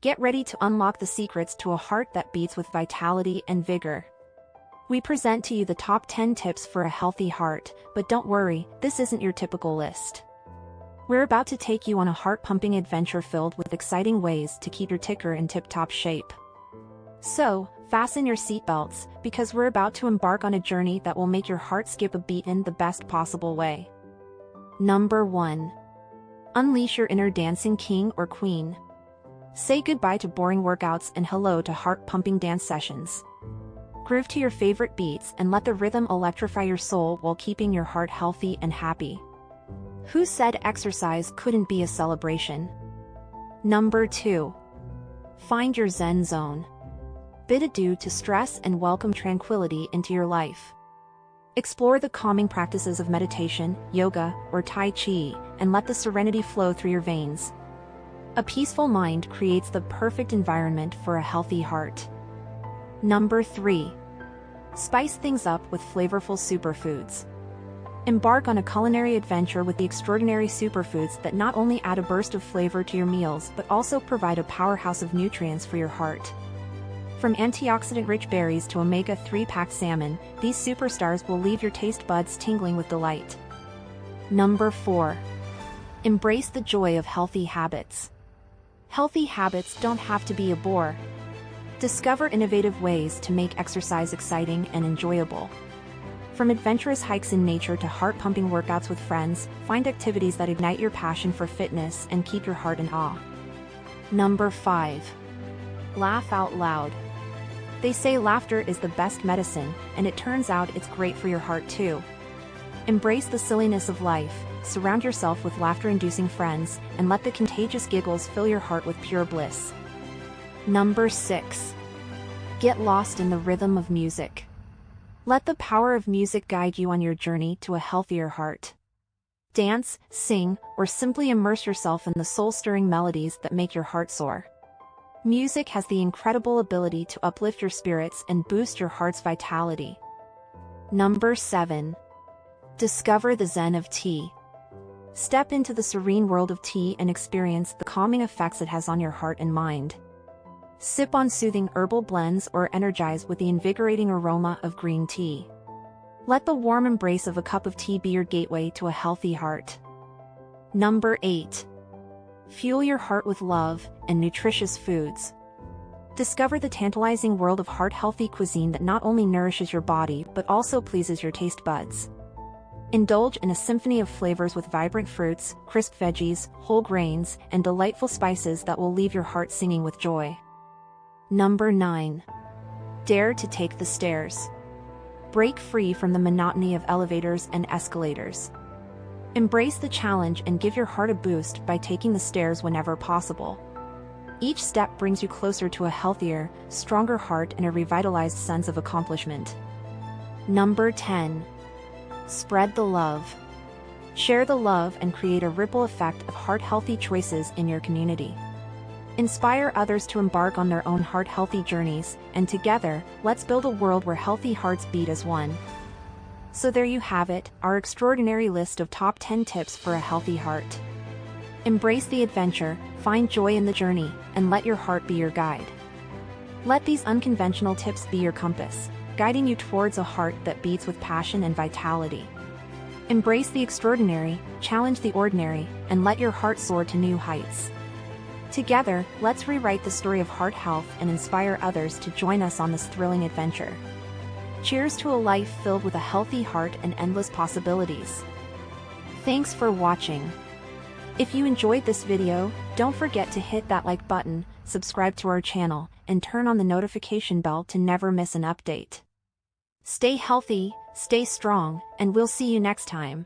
Get ready to unlock the secrets to a heart that beats with vitality and vigor. We present to you the top 10 tips for a healthy heart, but don't worry, this isn't your typical list. We're about to take you on a heart-pumping adventure filled with exciting ways to keep your ticker in tip-top shape. So, fasten your seatbelts, because we're about to embark on a journey that will make your heart skip a beat in the best possible way. Number 1. Unleash your inner dancing king or queen. Say goodbye to boring workouts and hello to heart-pumping dance sessions. Groove to your favorite beats and let the rhythm electrify your soul while keeping your heart healthy and happy. Who said exercise couldn't be a celebration? Number 2. Find your Zen zone. Bid adieu to stress and welcome tranquility into your life. Explore the calming practices of meditation, yoga, or Tai Chi, and let the serenity flow through your veins. A peaceful mind creates the perfect environment for a healthy heart. Number 3. Spice things up with flavorful superfoods. Embark on a culinary adventure with the extraordinary superfoods that not only add a burst of flavor to your meals but also provide a powerhouse of nutrients for your heart. From antioxidant-rich berries to omega-3 packed salmon, these superstars will leave your taste buds tingling with delight. Number 4. Embrace the joy of healthy habits. Healthy habits don't have to be a bore. Discover innovative ways to make exercise exciting and enjoyable. From adventurous hikes in nature to heart-pumping workouts with friends, find activities that ignite your passion for fitness and keep your heart in awe. Number 5. Laugh out loud. They say laughter is the best medicine, and it turns out it's great for your heart too. Embrace the silliness of life, surround yourself with laughter-inducing friends, and let the contagious giggles fill your heart with pure bliss. Number 6. Get lost in the rhythm of music. Let the power of music guide you on your journey to a healthier heart. Dance, sing, or simply immerse yourself in the soul-stirring melodies that make your heart soar. Music has the incredible ability to uplift your spirits and boost your heart's vitality. Number 7. Discover the Zen of Tea. Step into the serene world of tea and experience the calming effects it has on your heart and mind. Sip on soothing herbal blends or energize with the invigorating aroma of green tea. Let the warm embrace of a cup of tea be your gateway to a healthy heart. Number 8. Fuel your heart with love and nutritious foods. Discover the tantalizing world of heart-healthy cuisine that not only nourishes your body but also pleases your taste buds. Indulge in a symphony of flavors with vibrant fruits, crisp veggies, whole grains, and delightful spices that will leave your heart singing with joy. Number 9. Dare to take the stairs. Break free from the monotony of elevators and escalators. Embrace the challenge and give your heart a boost by taking the stairs whenever possible. Each step brings you closer to a healthier, stronger heart and a revitalized sense of accomplishment. Number 10. Spread the love. Share the love and create a ripple effect of heart-healthy choices in your community. Inspire others to embark on their own heart-healthy journeys, and together, let's build a world where healthy hearts beat as one. So there you have it, our extraordinary list of top 10 tips for a healthy heart. Embrace the adventure, find joy in the journey, and let your heart be your guide. Let these unconventional tips be your compass, guiding you towards a heart that beats with passion and vitality. Embrace the extraordinary, challenge the ordinary, and let your heart soar to new heights. Together, let's rewrite the story of heart health and inspire others to join us on this thrilling adventure. Cheers to a life filled with a healthy heart and endless possibilities. Thanks for watching. If you enjoyed this video, don't forget to hit that like button, subscribe to our channel, and turn on the notification bell to never miss an update. Stay healthy, stay strong, and we'll see you next time.